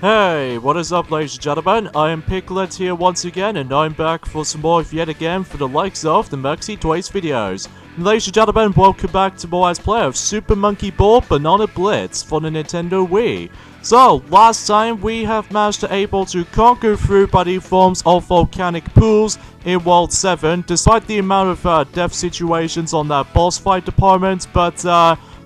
Hey, what is up, ladies and gentlemen? I am Piglet here once again, and I'm back for some more yet again for the likes of the Maxi Toys videos. And ladies and gentlemen, welcome back to more Let's Play of Super Monkey Ball Banana Blitz for the Nintendo Wii. So, last time we have managed to able to conquer through by the forms of volcanic pools in World 7, despite the amount of death situations on that boss fight department, but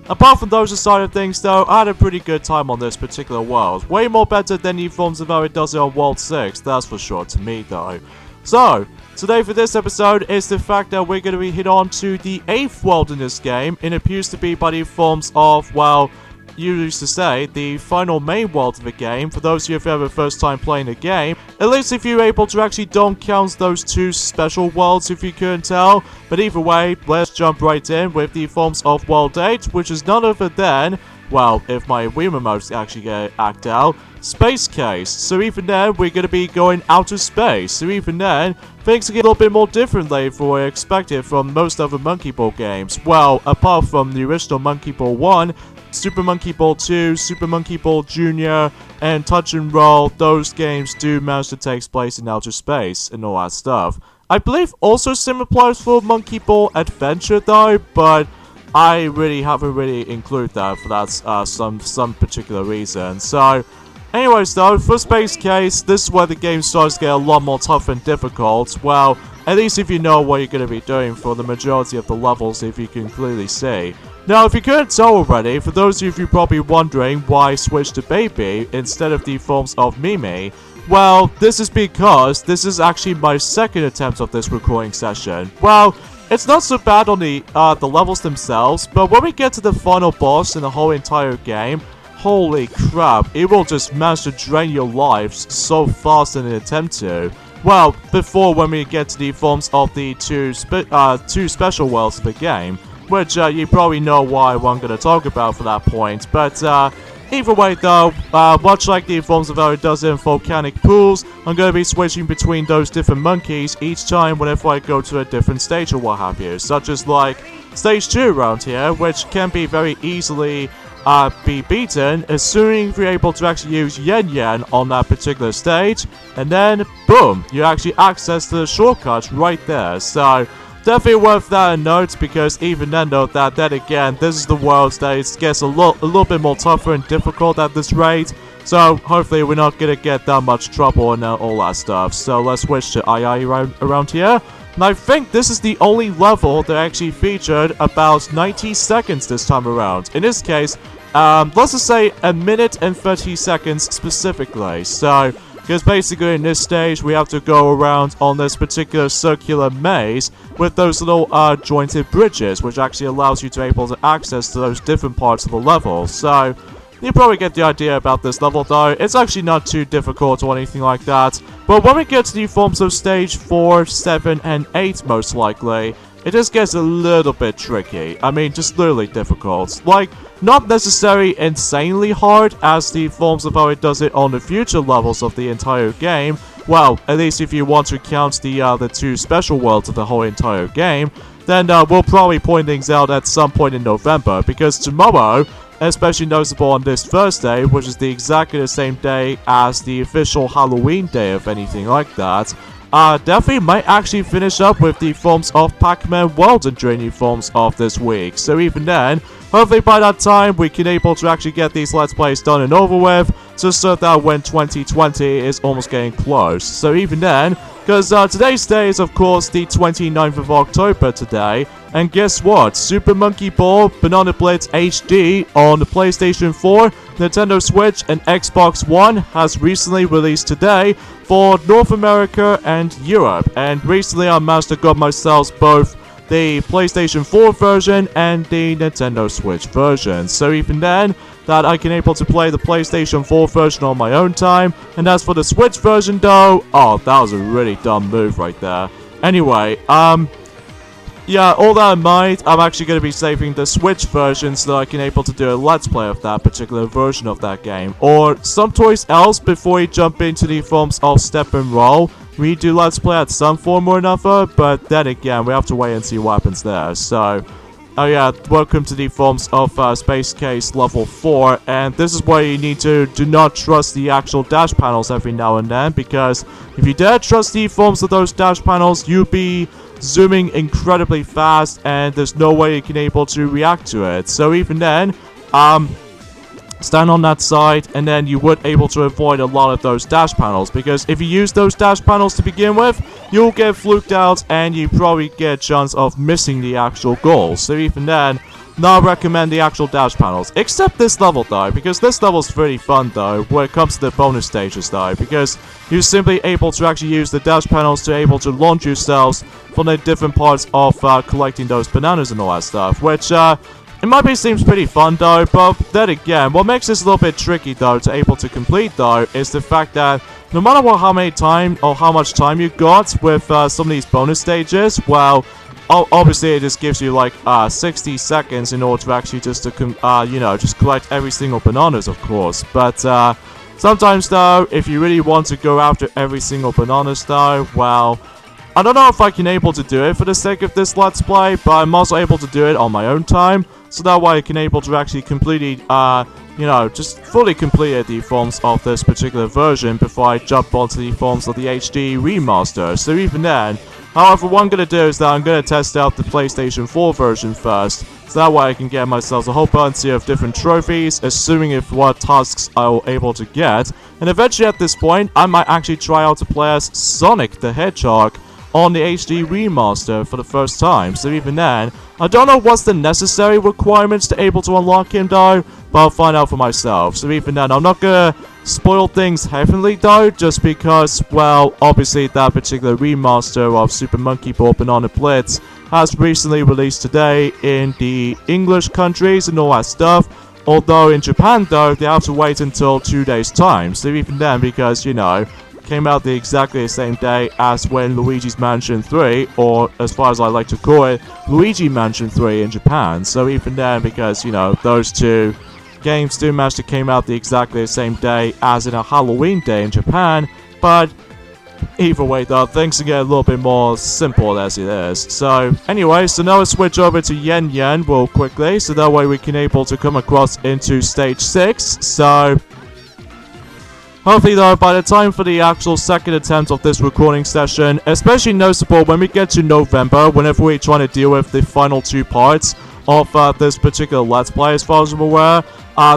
apart from those side of things though, I had a pretty good time on this particular world. Way more better than the forms of how it does it on World 6, that's for sure to me though. So, today for this episode is the fact that we're going to be hit on to the 8th world in this game. It appears to be by the forms of, well, you used to say, the final main world of the game. For those of you who have ever first time playing the game, at least if you're able to actually don't count those two special worlds if you couldn't tell. But either way, let's jump right in with the forms of World 8, which is none other than, well, if my Wii remote actually act out, Space Case. So even then, we're going to be going out of space. So even then, things get a little bit more differently from what I expected from most other Monkey Ball games. Well, apart from the original Monkey Ball 1, Super Monkey Ball 2, Super Monkey Ball Jr., and Touch and Roll, those games do manage to take place in outer space and all that stuff. I believe also similar applies for Monkey Ball Adventure though, but I really haven't included that for that some particular reason. So, anyways though, for Space Case, this is where the game starts to get a lot more tough and difficult. Well, at least if you know what you're going to be doing for the majority of the levels, if you can clearly see. Now, if you couldn't tell already, for those of you probably wondering why I switched to Baby instead of the forms of Mimi, well, this is because this is actually my second attempt of this recording session. Well, it's not so bad on the levels themselves, but when we get to the final boss in the whole entire game, holy crap, it will just manage to drain your lives so fast in an attempt to. Well, before when we get to the forms of the two special worlds of the game, which you probably know why I'm going to talk about for that point, but either way though, much like the forms of how it does in volcanic pools, I'm going to be switching between those different monkeys each time whenever I go to a different stage or what have you, such as like stage 2 around here, which can be very easily be beaten, assuming you're able to actually use Yen Yen on that particular stage, and then boom, you actually access the shortcut right there. So definitely worth that a note, because even then though, then again, this is the world that it gets a little bit more tougher and difficult at this rate. So hopefully we're not gonna get that much trouble and all that stuff. So let's switch to II around here. And I think this is the only level that actually featured about 90 seconds this time around. In this case, let's just say a minute and 30 seconds specifically. So, because basically in this stage we have to go around on this particular circular maze with those little jointed bridges, which actually allows you to able to access to those different parts of the level. So, you probably get the idea about this level though. It's actually not too difficult or anything like that. But when we get to the forms of stage 4, 7, and 8 most likely, it just gets a little bit tricky. I mean, just literally difficult. Like, not necessarily insanely hard as the forms of how it does it on the future levels of the entire game. Well, at least if you want to count the two special worlds of the whole entire game, then we'll probably point things out at some point in November, because tomorrow, especially noticeable on this Thursday, which is exactly the same day as the official Halloween day, if anything like that, definitely might actually finish up with the forms of Pac-Man World and Journey forms of this week. So even then, hopefully by that time we can able to actually get these Let's Plays done and over with, just so that when 2020 is almost getting close. So even then, because today's day is of course the 29th of October today, and guess what? Super Monkey Ball Banana Blitz HD on the PlayStation 4, Nintendo Switch, and Xbox One has recently released today for North America and Europe. And recently I managed to got myself both the PlayStation 4 version and the Nintendo Switch version. So even then, that I can able to play the PlayStation 4 version on my own time. And as for the Switch version though, oh, that was a really dumb move right there. Anyway, yeah, all that in mind, I'm actually going to be saving the Switch version so that I can able to do a Let's Play of that particular version of that game. Or some choice else before we jump into the forms of Step and Roll. We do Let's Play at some form or another, but then again, we have to wait and see what happens there. So, oh yeah, welcome to the forms of Space Case level 4, and this is where you need to do not trust the actual dash panels every now and then, because if you dare trust the forms of those dash panels, you'll be zooming incredibly fast, and there's no way you can able to react to it. So even then, stand on that side, and then you would able to avoid a lot of those dash panels, because if you use those dash panels to begin with, you'll get fluked out and you probably get a chance of missing the actual goal. So even then, not recommend the actual dash panels, except this level though, because this level's pretty fun though when it comes to the bonus stages though, because you're simply able to actually use the dash panels to able to launch yourselves from the different parts of collecting those bananas and all that stuff, which it might be seems pretty fun though, but then again, what makes this a little bit tricky though to able to complete though is the fact that no matter what, how much time you got with some of these bonus stages, well, obviously it just gives you like 60 seconds in order to actually just to just collect every single bananas, of course. But sometimes though, if you really want to go after every single bananas though, well, I don't know if I can able to do it for the sake of this Let's Play, but I'm also able to do it on my own time, so that way I can able to actually completely, just fully complete the forms of this particular version before I jump onto the forms of the HD remaster. So even then, however, what I'm going to do is that I'm going to test out the PlayStation 4 version first, so that way I can get myself a whole bunch of different trophies, assuming if what tasks I will able to get, and eventually at this point, I might actually try out to play as Sonic the Hedgehog on the HD remaster for the first time. So even then, I don't know what's the necessary requirements to able to unlock him though, but I'll find out for myself. So even then, I'm not gonna spoil things heavily though, just because, well, obviously that particular remaster of Super Monkey Ball Banana Blitz has recently released today in the English countries and all that stuff. Although in Japan though, they have to wait until 2 days time. So even then, because, came out exactly the same day as when Luigi's Mansion 3, or as far as I like to call it, Luigi Mansion 3 in Japan. So even then, because, those two games do manage to came out exactly the same day as in a Halloween day in Japan, but either way though, things can get a little bit more simple as it is. So anyway, so now let's switch over to Yen Yen real quickly, so that way we can able to come across into stage 6. So hopefully though, by the time for the actual second attempt of this recording session, especially noticeable when we get to November, whenever we're trying to deal with the final 2 parts of this particular Let's Play, as far as I'm aware,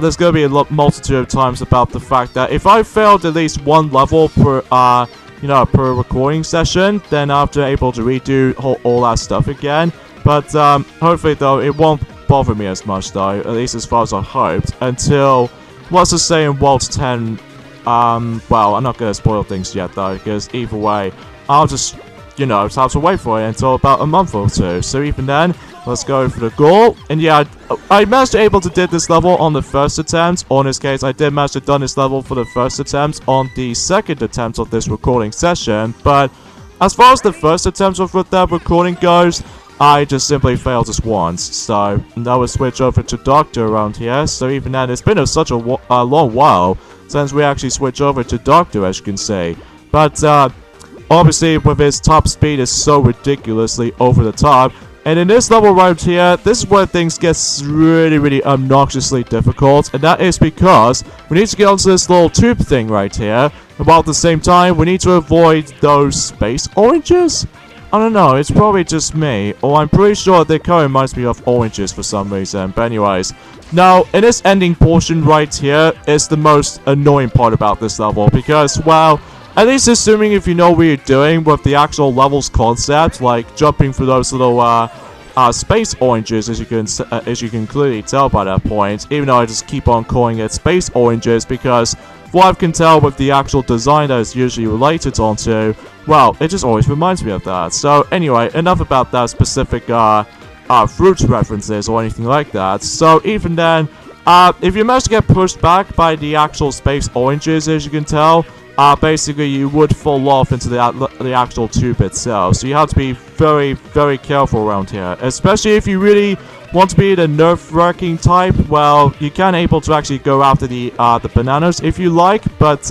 there's going to be a multitude of times about the fact that if I failed at least 1 level per, per recording session, then I have to able to redo all that stuff again. But hopefully though, it won't bother me as much though, at least as far as I hoped, until, let's just say in World 10, well, I'm not gonna spoil things yet though, because either way, I'll just, just have to wait for it until about a month or 2. So even then, let's go for the goal. And yeah, I managed to able to did this level on the first attempt, or in this case, I did manage to done this level for the first attempt on the second attempt of this recording session. But as far as the first attempt of that recording goes, I just simply failed just once. So now we'll switch over to Doctor around here. So even then, it's been such a long while since we actually switch over to Doctor, as you can see. But obviously with his top speed is so ridiculously over the top, and in this level right here, this is where things get really obnoxiously difficult, and that is because we need to get onto this little tube thing right here, and while at the same time we need to avoid those space oranges. I don't know, it's probably just me, or I'm pretty sure the color reminds me of oranges for some reason. But anyways, now in this ending portion right here is the most annoying part about this level, because, well, at least assuming if you know what you're doing with the actual levels concept, like jumping through those little space oranges, as you can clearly tell by that point, even though I just keep on calling it space oranges, because what I can tell with the actual design that is usually related onto, well, it just always reminds me of that. So anyway, enough about that specific fruit references or anything like that. So even then, if you manage to get pushed back by the actual space oranges, as you can tell, basically you would fall off into the actual tube itself. So you have to be very careful around here, especially if you really want to be the nerve-wracking type. Well, you can able to actually go after the bananas if you like, but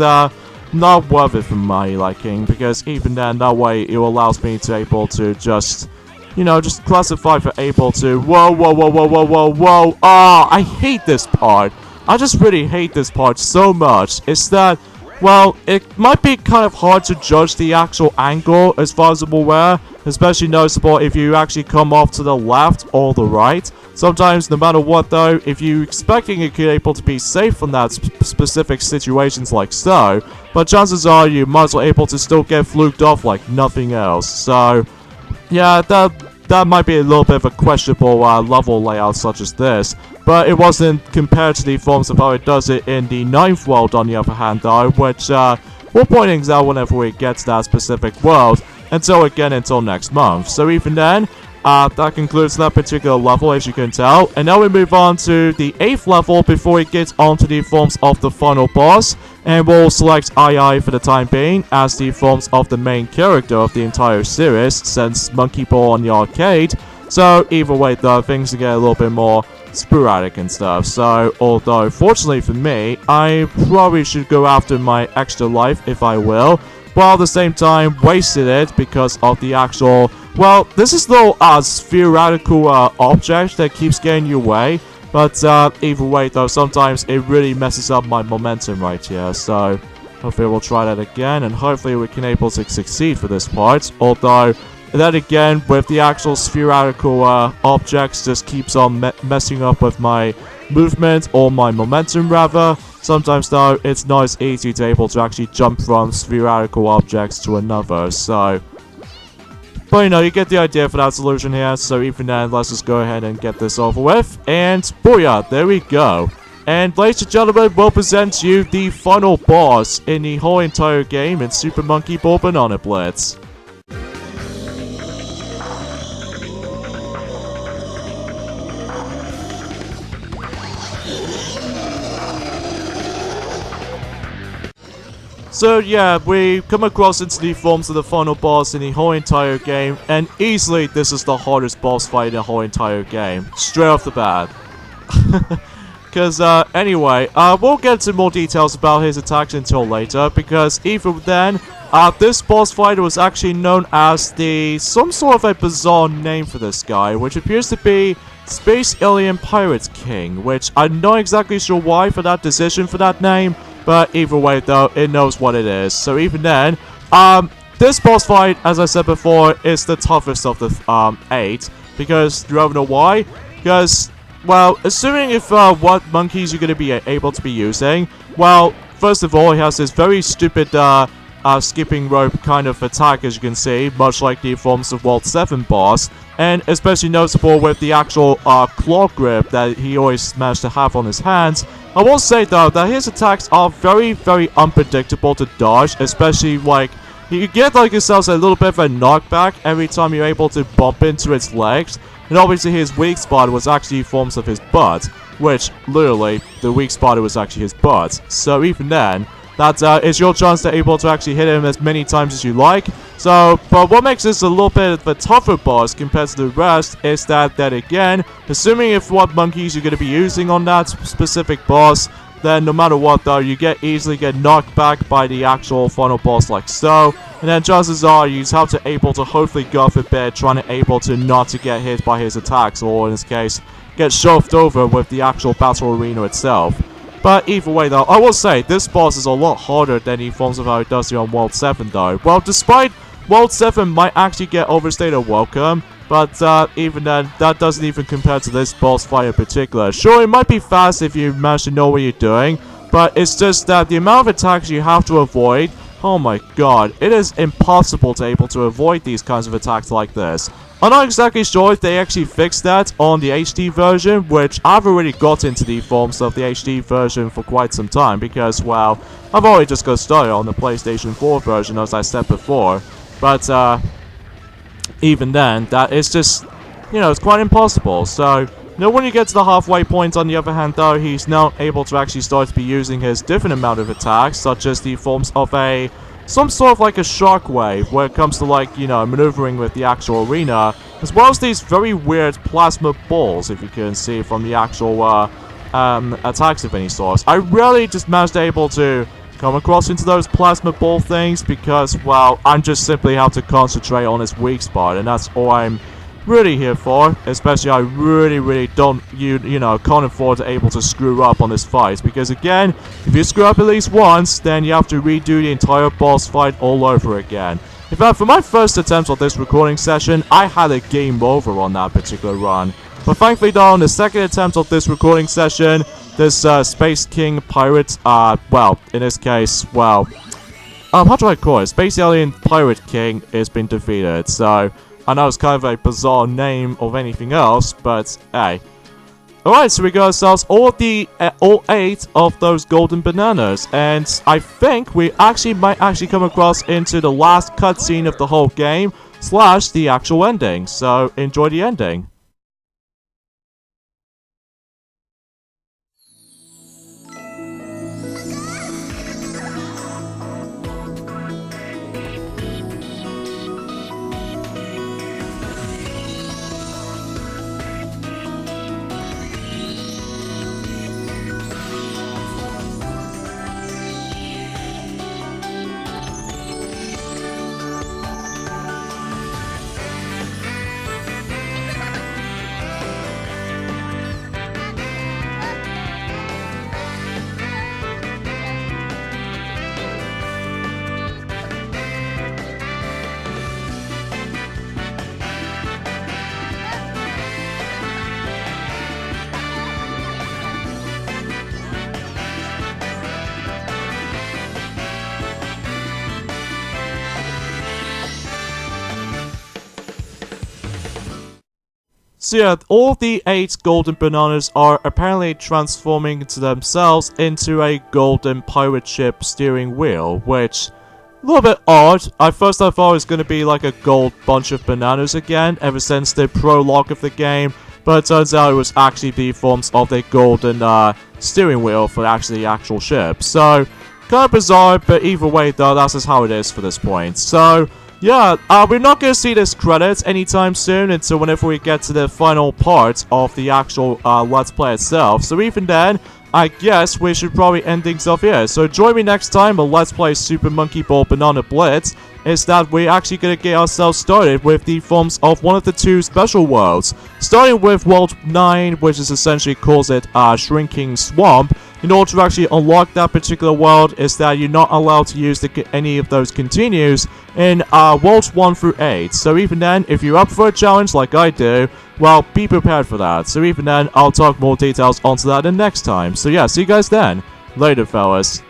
not worth it for my liking, because even then, that way it allows me to able to just you know, just classify for able to. Whoa, whoa, whoa, whoa, whoa, whoa, whoa. Ah, I hate this part. I just really hate this part so much. It's that, well, it might be kind of hard to judge the actual angle as far as I'm aware, especially noticeable if you actually come off to the left or the right. Sometimes, no matter what though, if you're expecting it could be able to be safe from that specific situations like so, but chances are you might as well able to still get fluked off like nothing else. So, yeah, that might be a little bit of a questionable level layout such as this, but it wasn't compared to the forms of how it does it in the 9th world on the other hand though, which we'll point things out whenever we get to that specific world, until next month. So even then, that concludes that particular level, as you can tell. And now we move on to the 8th level before we get onto the forms of the final boss. And we'll select II for the time being as the forms of the main character of the entire series, since Monkey Ball on the arcade. So either way though, things will get a little bit more sporadic and stuff. So although fortunately for me, I probably should go after my extra life if I will, while at the same time wasted it because of the actual, well, this is little spherical object that keeps getting you away. But either way though, sometimes it really messes up my momentum right here. So hopefully we'll try that again, and hopefully we can able to succeed for this part. Although that again, with the actual spherical objects, just keeps on messing up with my movement, or my momentum rather. Sometimes though, it's not as easy to able to actually jump from spherical objects to another, so. But you know, you get the idea for that solution here, so even then, let's just go ahead and get this over with. And booyah, there we go. And ladies and gentlemen, we'll present to you the final boss in the whole entire game in Super Monkey Ball Banana Blitz. So yeah, we come across into the forms of the final boss in the whole entire game, and easily this is the hardest boss fight in the whole entire game, straight off the bat. Because anyway, we'll get into more details about his attacks until later, because even then, this boss fighter was actually known as some sort of a bizarre name for this guy, which appears to be Space Alien Pirates King, which I'm not exactly sure why for that decision for that name. But either way though, it knows what it is. So even then, this boss fight, as I said before, is the toughest of the 8. Because, do you ever know why? Because, well, assuming if what monkeys you're going to be able to be using, well, first of all, he has this very stupid skipping rope kind of attack, as you can see, much like the forms of World 7 boss. And especially noticeable with the actual claw grip that he always managed to have on his hands. I will say though that his attacks are very, very unpredictable to dodge, especially like you get like yourself a little bit of a knockback every time you're able to bump into its legs. And obviously his weak spot was actually forms of his butt, which literally the weak spot was actually his butt. So even then, that is your chance to able to actually hit him as many times as you like. So, but what makes this a little bit of a tougher boss compared to the rest is that again, assuming if what monkeys you're going to be using on that specific boss, then no matter what though, you easily get knocked back by the actual final boss like so. And then chances are you have to able to hopefully go for bed, trying to able to not to get hit by his attacks, or in this case, get shoved over with the actual battle arena itself. But either way though, I will say, this boss is a lot harder than the forms of how it does here on World 7 though. Well, despite World 7 might actually get overstayed a welcome, but even then, that doesn't even compare to this boss fight in particular. Sure, it might be fast if you manage to know what you're doing, but it's just that the amount of attacks you have to avoid, oh my god, it is impossible to able to avoid these kinds of attacks like this. I'm not exactly sure if they actually fixed that on the HD version, which I've already got into the forms of the HD version for quite some time, because, well, I've already just got started on the PlayStation 4 version, as I said before. But, even then, that is just, you know, it's quite impossible. So, you know, when you get to the halfway point, on the other hand, though, he's now able to actually start to be using his different amount of attacks, such as the forms of some sort of like a shockwave, where it comes to like, you know, maneuvering with the actual arena, as well as these very weird plasma balls, if you can see from the actual attacks of any sort. I rarely just managed to able to come across into those plasma ball things, because, well, I'm just simply have to concentrate on his weak spot, and that's all I'm really here for. Especially I really don't, can't afford to able to screw up on this fight. Because again, if you screw up at least once, then you have to redo the entire boss fight all over again. In fact, for my first attempt on this recording session, I had a game over on that particular run. But thankfully though, on the second attempt of this recording session, this Space King Pirate, well, in this case, well, how do I call it? Space Alien Pirate King has been defeated, so I know it's kind of a bizarre name of anything else, but hey. Alright, so we got ourselves all 8 of those golden bananas, and I think we might come across into the last cutscene of the whole game, / the actual ending, so enjoy the ending. So yeah, all the 8 golden bananas are apparently transforming themselves into a golden pirate ship steering wheel, which, a little bit odd. At first I thought it was going to be like a gold bunch of bananas again, ever since the prologue of the game, but it turns out it was actually the forms of the golden steering wheel for the actual ship. So, kind of bizarre, but either way though, that's just how it is for this point. So, yeah, we're not going to see this credits anytime soon until whenever we get to the final part of the actual Let's Play itself. So even then, I guess we should probably end things off here. So join me next time on Let's Play Super Monkey Ball Banana Blitz. Is that we're actually going to get ourselves started with the forms of one of the 2 special worlds. Starting with World 9, which is essentially calls it Shrinking Swamp. In order to actually unlock that particular world is that you're not allowed to use any of those continues in Worlds 1 through 8. So even then, if you're up for a challenge like I do, well, be prepared for that. So even then, I'll talk more details onto that in next time. So yeah, see you guys then. Later, fellas.